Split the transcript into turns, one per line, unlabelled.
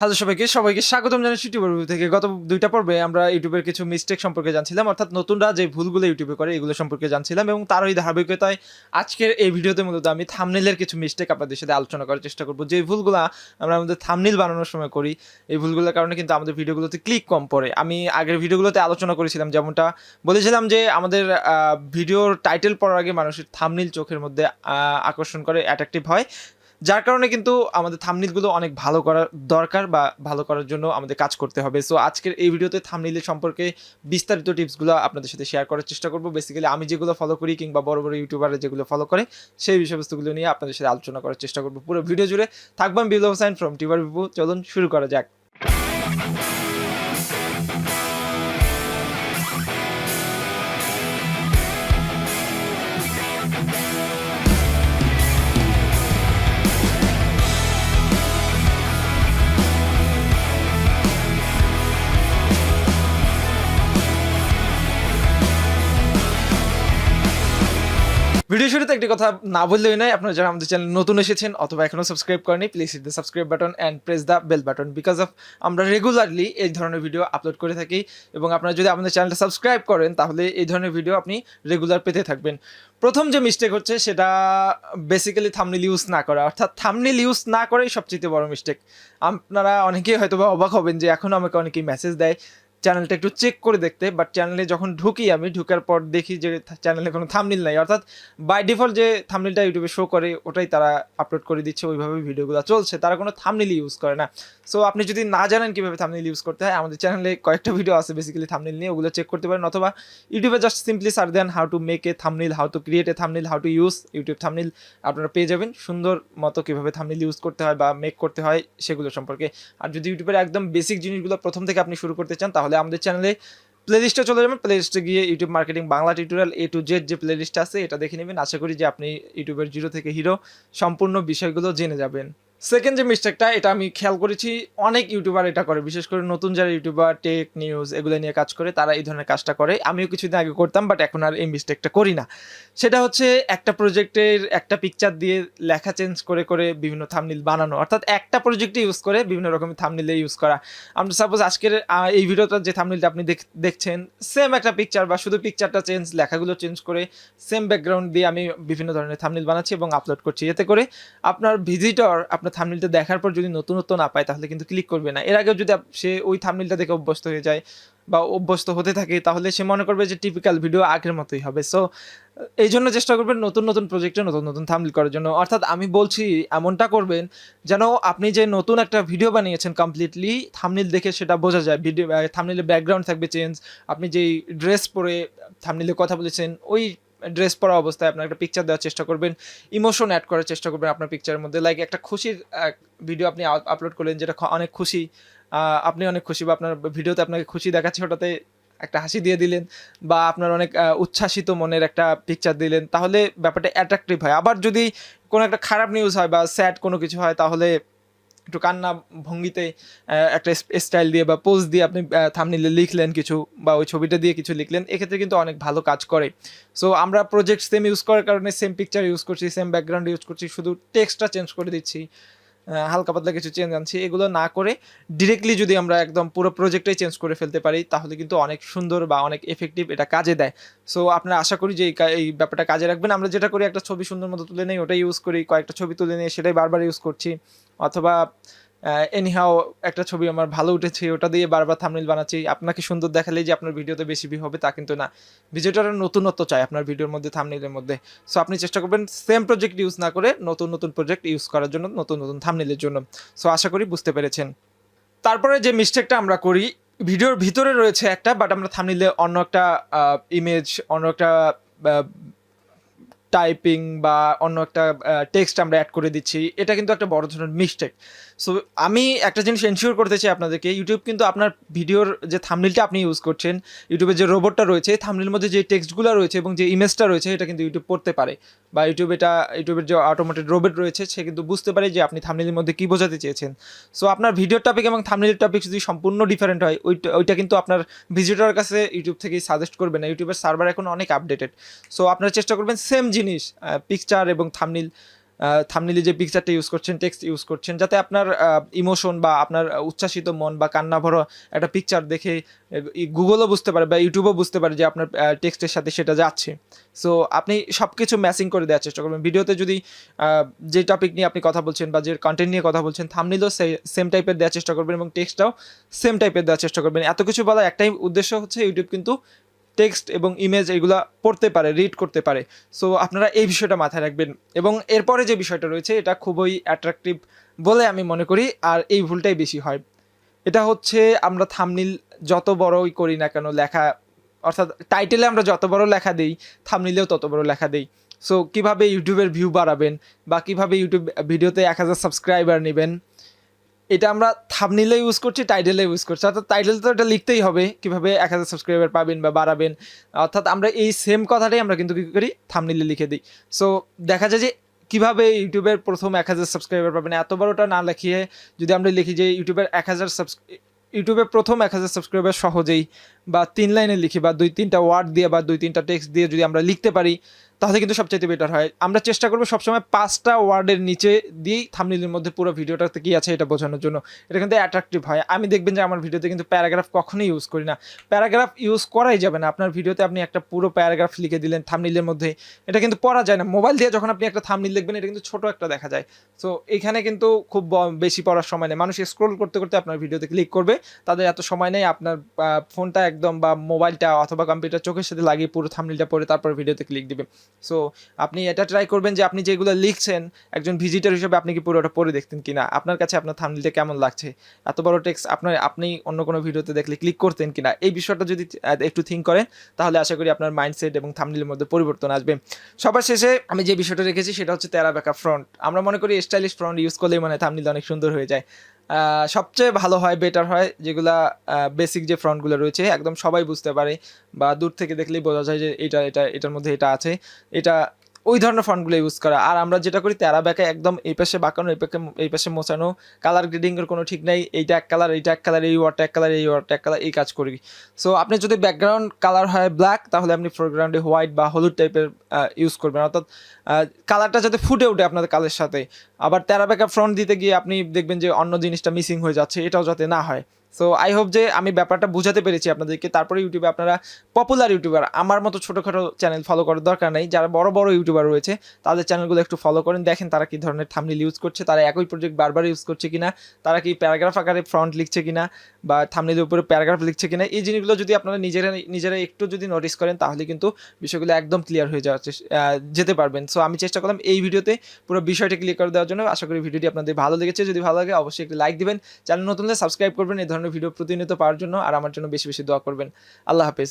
Hello সবাইকে স্বাগতম জানাচ্ছি টিউবার রিভিউ থেকে। গত দুইটা পর্বে আমরা ইউটিউবের কিছু মিস্টেক সম্পর্কে জানছিলাম, অর্থাৎ নতুনরা যে ভুলগুলো ইউটিউবে করে এগুলো সম্পর্কে জানছিলাম, এবং তারই ধারাবাহিকতায় আজকের এই ভিডিওতে মূলত আমি থাম্বনেইলের কিছু মিস্টেক আপনাদের সাথে আলোচনা করার চেষ্টা করব। যে ভুলগুলো আমরা আমাদের থাম্বনেইল বানানোর সময় করি, এই ভুলগুলোর কারণে কিন্তু আমাদের ভিডিওগুলোতে ক্লিক কম পড়ে। আমি আগের ভিডিওগুলোতে আলোচনা করেছিলাম, যেমনটা বলেছিলাম যে আমাদের ভিডিওর টাইটেল পড়ার আগে মানুষের থাম্বনেইল চোখের মধ্যে আকর্ষণ করে, অ্যাট্রাকটিভ হয়, যার কারণে কিন্তু আমাদের থাম্বনেইলগুলো অনেক ভালো করা দরকার বা ভালো করার জন্য আমাদের কাজ করতে হবে। সো আজকের এই ভিডিওতে থাম্বনেইলের সম্পর্কে বিস্তারিত টিপসগুলো আপনাদের সাথে শেয়ার করার চেষ্টা করব। বেসিক্যালি আমি যেগুলো ফলো করি কিংবা বড় বড় ইউটিউবাররা যেগুলো ফলো করে সেই বিষয়বস্তুগুলো নিয়ে আপনাদের সাথে আলোচনা করার চেষ্টা করব। পুরো ভিডিও জুড়ে থাকবেন বিপ্লব হোসেন ফ্রম TUBER। চলুন শুরু করা যাক। ভিডিও শুরুতে একটি কথা না বললেই নয়, আপনারা যারা আমাদের চ্যানেল নতুন এসেছেন অথবা এখনও সাবস্ক্রাইব করেনি, please hit the subscribe button and press the bell button, because of আমরা রেগুলারলি এই ধরনের ভিডিও আপলোড করে থাকি, এবং আপনারা যদি আমাদের চ্যানেলটা সাবস্ক্রাইব করেন তাহলে এই ধরনের ভিডিও আপনি রেগুলার পেতে থাকবেন। প্রথম যে মিস্টেক হচ্ছে সেটা বেসিক্যালি থাম্বনেইল ইউজ না করা, অর্থাৎ থাম্বনেইল ইউজ না করাই সবচেয়ে বড় মিস্টেক। আপনারা অনেকেই হয়তো বা অবাক হবেন যে এখন আমাকে অনেকেই মেসেজ দেয় চ্যানেলটা একটু চেক করে দেখতে, বাট চ্যানেলে যখন আমি ঢুকার পর দেখি যে চ্যানেলে কোনো থাম্বনেইল নাই, অর্থাৎ বাই ডিফল্ট যে থাম্বনেইলটা ইউটিউবে শো করে ওটাই তারা আপলোড করে দিচ্ছে, ওইভাবে ভিডিওগুলো চলছে, তারা কোনো থাম্বনেইল ইউজ করে না। সো আপনি যদি না জানেন কীভাবে থাম্বনেইল ইউজ করতে হয়, আমাদের চ্যানেলে কয়েকটা ভিডিও আছে বেসিক্যালি থাম্বনেইল নিয়ে, ওগুলো চেক করতে পারেন, অথবা ইউটিউবে জাস্ট সিম্পলি সার্চ দেন how to make a thumbnail, how to create a thumbnail, how to use YouTube thumbnail, আপনারা পেয়ে যাবেন সুন্দর মতো কীভাবে থাম্বনেইল ইউজ করতে হয় বা মেক করতে হয় সেগুলো সম্পর্কে। আর যদি ইউটিউবের একদম বেসিক জিনিসগুলো প্রথম থেকে আপনি শুরু করতে চান তাহলে আমাদের চ্যানেলে প্লেলিস্টে চলে যাবেন, প্লেলিস্টে গিয়ে YouTube marketing Bangla tutorial A to Z যে প্লেলিস্ট আছে এটা দেখে নেবেন। আশা করি যে আপনি ইউটিউবের জিরো থেকে হিরো সম্পূর্ণ বিষয়গুলো জেনে যাবেন। সেকেন্ড যে মিস্টেকটা, এটা আমি খেয়াল করেছি অনেক ইউটিউবার এটা করে, বিশেষ করে নতুন যারা ইউটিউবার টেক নিউজ এগুলো নিয়ে কাজ করে তারা এই ধরনের কাজটা করে। আমিও কিছুদিন আগে করতাম, বাট এখন আর এই মিস্টেকটা করি না। সেটা হচ্ছে একটা প্রজেক্টের একটা পিকচার দিয়ে লেখা চেঞ্জ করে করে বিভিন্ন থাম্বনেইল বানানো, অর্থাৎ একটা প্রজেক্টে ইউজ করে বিভিন্ন রকমের থাম্বনেইলে ইউজ করা। আমরা সাপোজ আজকের এই ভিডিওটার যে থাম্বনেইলটা আপনি দেখছেন, সেম একটা পিকচার বা শুধু পিকচারটা চেঞ্জ, লেখাগুলো চেঞ্জ করে সেম ব্যাকগ্রাউন্ড দিয়ে আমি বিভিন্ন ধরনের থাম্বনেইল বানাচ্ছি এবং আপলোড করছি। এতে করে আপনার ভিজিটর আপনার থাম্বনেইলটা দেখার পর যদি নতুনত্ব না পায় তাহলে কিন্তু ক্লিক করবে না। এর আগেও যদি সে ওই থাম্বনেইলটা দেখে অভ্যস্ত হয়ে যায় বা অভ্যস্ত হতে থাকে তাহলে সে মনে করবে যে টিপিক্যাল ভিডিও আগের মতোই হবে। সো এই জন্য চেষ্টা করবেন নতুন নতুন প্রজেক্টে নতুন নতুন থাম্বনেইল করার জন্য, অর্থাৎ আমি বলছি এমনটা করবেন যেন আপনি যে নতুন একটা ভিডিও বানিয়েছেন কমপ্লিটলি থাম্বনেইল দেখে সেটা বোঝা যায়। ভিডিও থাম্বনেইলের ব্যাকগ্রাউন্ড থাকবে চেঞ্জ, আপনি যেই ড্রেস পরে থাম্বনেইলে কথা বলেছেন ওই ড্রেস পরা অবস্থায় আপনার একটা পিকচার দেওয়ার চেষ্টা করবেন, ইমোশন অ্যাড করার চেষ্টা করবেন আপনার পিকচারের মধ্যে। লাইক একটা খুশির ভিডিও আপনি আপলোড করলেন যেটা অনেক খুশি, আপনি অনেক খুশি বা আপনার ভিডিওতে আপনাকে খুশি দেখাচ্ছে, ওটাতে একটা হাসি দিয়ে দিলেন বা আপনার অনেক উচ্ছ্বাসিত মনের একটা পিকচার দিলেন, তাহলে ব্যাপারটা অ্যাট্রাকটিভ হয়। আবার যদি কোনো একটা খারাপ নিউজ হয় বা স্যাড কোনো কিছু হয় তাহলে একটু কান্না ভঙ্গিতে একটা স্টাইল দিয়ে বা পোজ দিয়ে আপনি থাম্বনেইলে লিখলেন কিছু, বা ওই ছবিটা দিয়ে কিছু লিখলেন, এক্ষেত্রে কিন্তু অনেক ভালো কাজ করে। সো আমরা প্রজেক্ট সেম ইউজ করার কারণে সেম পিকচার ইউজ করছি, সেম ব্যাকগ্রাউন্ড ইউজ করছি, শুধু টেক্সটটা চেঞ্জ করে দিচ্ছি, হালকা পাতলা কিছু চেঞ্জ আনছি। এগুলো না করে ডিরেক্টলি যদি আমরা একদম পুরো প্রজেক্টটাই চেঞ্জ করে ফেলতে পারি তাহলে কিন্তু অনেক সুন্দর বা অনেক এফেক্টিভ এটা কাজে দেয়। সো আপনারা আশা করি যে এই ব্যাপারটা কাজে রাখবেন। আমরা যেটা করি একটা ছবি সুন্দর মতো তুলে নেই, ওটাই ইউজ করি, কয়েকটা ছবি তুলে নিয়ে সেটাই বারবার ইউজ করছি, অথবা এনিহাও একটা ছবি আমার ভালো উঠেছে ওটা দিয়ে বারবার থাম্বনেইল বানাচ্ছি। আপনাকে সুন্দর দেখালেই যে আপনার ভিডিওতে বেশি ভিউ হবে তা কিন্তু না, ভিডিওটার নতুনত্ব চাই আপনার ভিডিওর মধ্যে, থাম্বনেইলের মধ্যে। সো আপনি চেষ্টা করবেন সেম প্রজেক্ট ইউজ না করে নতুন নতুন প্রজেক্ট ইউজ করার জন্য, নতুন নতুন থাম্বনেইলের জন্য। সো আশা করি বুঝতে পেরেছেন। তারপরে যে মিস্টেকটা আমরা করি, ভিডিওর ভিতরে রয়েছে একটা, বাট আমরা থাম্বনেইলে অন্য একটা ইমেজ, অন্য একটা টাইপিং বা অন্য একটা টেক্সট আমরা অ্যাড করে দিচ্ছি, এটা কিন্তু একটা বড় ধরনের মিস্টেক। সো আমি একটা জিনিস এনশিওর করতে চাই আপনাদেরকে, ইউটিউব কিন্তু আপনার ভিডিওর যে থাম্বনেইলটা আপনি ইউজ করছেন, ইউটিউবের যে রোবটটা রয়েছে, থাম্বনেইলের মধ্যে যে টেক্সটগুলো রয়েছে এবং যে ইমেজটা রয়েছে এটা কিন্তু ইউটিউব পড়তে পারে, বা ইউটিউবের যে অটোমেটেড রোবট রয়েছে সে কিন্তু বুঝতে পারে যে আপনি থাম্বনেইলের মধ্যে কী বোঝাতে চেয়েছেন। সো আপনার ভিডিওর টপিক এবং থাম্বনেইলের টপিক যদি সম্পূর্ণ ডিফারেন্ট হয়, ওইটা কিন্তু আপনার ভিজিটরের কাছে ইউটিউব থেকেই সাজেস্ট করবে না। ইউটিউবের সার্ভার এখন অনেক আপডেটেড। সো আপনারা চেষ্টা করবেন সেম জিনিস পিকচার এবং থাম্বনেইল থাম্বনেইলে যে পিকচারটা ইউজ করছেন, টেক্সট ইউজ করছেন, যাতে আপনার ইমোশন বা আপনার উচ্ছ্বাসিত মন বা কান্না ভরা একটা পিকচার দেখে গুগলও বুঝতে পারে বা ইউটিউবও বুঝতে পারে যে আপনার টেক্সটের সাথে সেটা যাচ্ছে। সো আপনি সব কিছু ম্যাচিং করে দেওয়ার চেষ্টা করবেন। ভিডিওতে যদি যে টপিক নিয়ে আপনি কথা বলছেন বা যে কন্টেন্ট নিয়ে কথা বলছেন, থাম্বনেইলও সেম টাইপের দেওয়ার চেষ্টা করবেন এবং টেক্সটটাও সেম টাইপের দেওয়ার চেষ্টা করবেন। এত কিছু বলার একটাই উদ্দেশ্য হচ্ছে ইউটিউব কিন্তু টেক্সট এবং ইমেজ এগুলা পড়তে পারে, রিড করতে পারে। সো আপনারা এই বিষয়টা মাথায় রাখবেন। এবং এরপরে যে বিষয়টা রয়েছে এটা খুবই অ্যাট্রাকটিভ বলে আমি মনে করি, আর এই ভুলটাই বেশি হয়। এটা হচ্ছে আমরা থাম্বনেইল যত বড়ই করি না কেন, লেখা অর্থাৎ টাইটেলে আমরা যত বড় লেখা দিই, থাম্বনেইলেও তত বড় লেখা দিই। সো কীভাবে ইউটিউবের ভিউ বাড়াবেন বা কীভাবে ইউটিউব ভিডিওতে 1000 সাবস্ক্রাইবার নেবেন, এটা আমরা থাম্বনেইলে ইউজ করছি, টাইটেলে ইউজ করছি। অর্থাৎ টাইটেল তো এটা লিখতেই হবে কীভাবে 1000 সাবস্ক্রাইবার পাবেন বা বাড়াবেন। অর্থাৎ আমরা এই সেম কথাটাই আমরা কিন্তু কী করি, থাম্বনেইলে লিখে দিই। সো দেখা যায় যে কীভাবে ইউটিউবের প্রথম 1000 সাবস্ক্রাইবার পাবেন, এত বড়টা না লিখিয়ে যদি আমরা লিখি যে ইউটিউবের প্রথম 1000 সাবস্ক্রাইবার সহজেই, বা 3 লাইনে লিখি বা 2-3টা ওয়ার্ড দিয়ে বা 2-3টা টেক্সট দিয়ে যদি আমরা লিখতে পারি, তাহলে কিন্তু সবচাইতে বেটার হয়। আমরা চেষ্টা করবো সবসময় 5টা ওয়ার্ডের নিচে দিয়েই থাম্বনেইলের মধ্যে পুরো ভিডিওটাতে কী আছে এটা বোঝানোর জন্য। এটা কিন্তু অ্যাট্রাকটিভ হয়। আমি দেখবেন যে আমার ভিডিওতে কিন্তু প্যারাগ্রাফ কখনোই ইউজ করি না। প্যারাগ্রাফ ইউজ করাই যাবে না। আপনার ভিডিওতে আপনি একটা পুরো প্যারাগ্রাফ লিখে দিলেন থাম্বনেইলের মধ্যে, এটা কিন্তু পড়া যায় না। মোবাইল দিয়ে যখন আপনি একটা থাম্বনেইল লিখবেন, এটা কিন্তু ছোট একটা দেখা যায়। সো এখানে কিন্তু খুব বেশি পড়ার সময় নেই। মানুষ স্ক্রোল করতে করতে আপনার ভিডিওতে ক্লিক করবে, তাদের এত সময় নেই আপনার ফোনটা একদম বা মোবাইলটা অথবা কম্পিউটার চোখের সাথে লাগিয়ে পুরো থাম্বনেইলটা পড়ে তারপর ভিডিওতে ক্লিক দিবে। সো আপনি এটা ট্রাই করবেন যে আপনি যেগুলো লিখছেন একজন ভিজিটর হিসেবে আপনি কি পুরোটা পড়ে দেখতেন কিনা, আপনার কাছে আপনার থাম্বনেইলটা কেমন লাগছে, এত বড় টেক্সট আপনি অন্য কোনো ভিডিওতে দেখলে ক্লিক করতেন কিনা, এই বিষয়টা যদি একটু থিঙ্ক করেন তাহলে আশা করি আপনার মাইন্ডসেট এবং থাম্বনেইলের মধ্যে পরিবর্তন আসবে। সবার শেষে আমি যে বিষয়টা রেখেছি সেটা হচ্ছে তেরা বেঁকা ফ্রন্ট। আমরা মনে করি স্টাইলিশ ফ্রন্ট ইউজ করলেই মানে থাম্বনেইল অনেক সুন্দর হয়ে যায়। সবচেয়ে ভালো হয়, বেটার হয় যেগুলা বেসিক যে ফ্রন্টগুলো রয়েছে একদম সবাই বুঝতে পারে বা দূর থেকে দেখলেই বোঝা যায় যে এটার মধ্যে এটা আছে, এটা ওই ধরনের ফন্টগুলো ইউজ করা। আর আমরা যেটা করি তেরা বেঁকা, একদম এই পাশে বাঁকানো, এই পাশে মোছানো, কালার গ্রেডিংয়ের কোনো ঠিক নেই, এইটা এক কালার, এইটা এক কালার, এই ওয়ার্ডটা এক কালার, এই ওয়ার্ডটা এক কালার, এই কাজ করি। সো আপনি যদি ব্যাকগ্রাউন্ড কালার হয় ব্ল্যাক, তাহলে আপনি ফোরগ্রাউন্ডে হোয়াইট বা হলুদ টাইপের ইউজ করবেন, অর্থাৎ কালারটা যাতে ফুটে ওঠে আপনাদের কালের সাথে। আবার তেরা বেঁকা ফ্রন্ট দিতে গিয়ে আপনি দেখবেন যে অন্য জিনিসটা মিসিং হয়ে যাচ্ছে, এটাও যাতে না হয়। সো আই হোপ যে আমি ব্যাপারটা বুঝাতে পেরেছি আপনাদেরকে। তারপরে ইউটিউবে আপনারা পপুলার ইউটিউবার, আমার মতো ছোটোখাটো চ্যানেল ফলো করার দরকার নেই, যারা বড় বড় ইউটিউবার রয়েছে তাদের চ্যানেলগুলো একটু ফলো করেন, দেখেন তারা কী ধরনের থাম্বনেইল ইউজ করছে, তারা একই প্রজেক্ট বারবার ইউজ করছে কিনা, তারা কি প্যারাগ্রাফ আকারে ফ্রন্ট লিখছে কিনা বা থাম্বনেইলের উপরে প্যারাগ্রাফ লিখছে কিনা। এই জিনিসগুলো যদি আপনারা নিজেরা একটু যদি নোটিস করেন তাহলে কিন্তু বিষয়গুলো একদম ক্লিয়ার হয়ে যেতে পারবেন। সো আমি চেষ্টা করলাম এই ভিডিওতে পুরো বিষয়টা ক্লিয়ার করে দেওয়ার জন্য। আশা করি ভিডিওটি আপনাদের ভালো লেগেছে। যদি ভালো লাগে অবশ্যই একটি লাইক দিবেন, চ্যানেল নতুন হলে সাবস্ক্রাইব করবেন এই ধরনের ভিডিও প্রতিনিয়ত পাওয়ার জন্য, আর আমার জন্য বেশি বেশি দোয়া করবেন। আল্লাহ হাফেজ।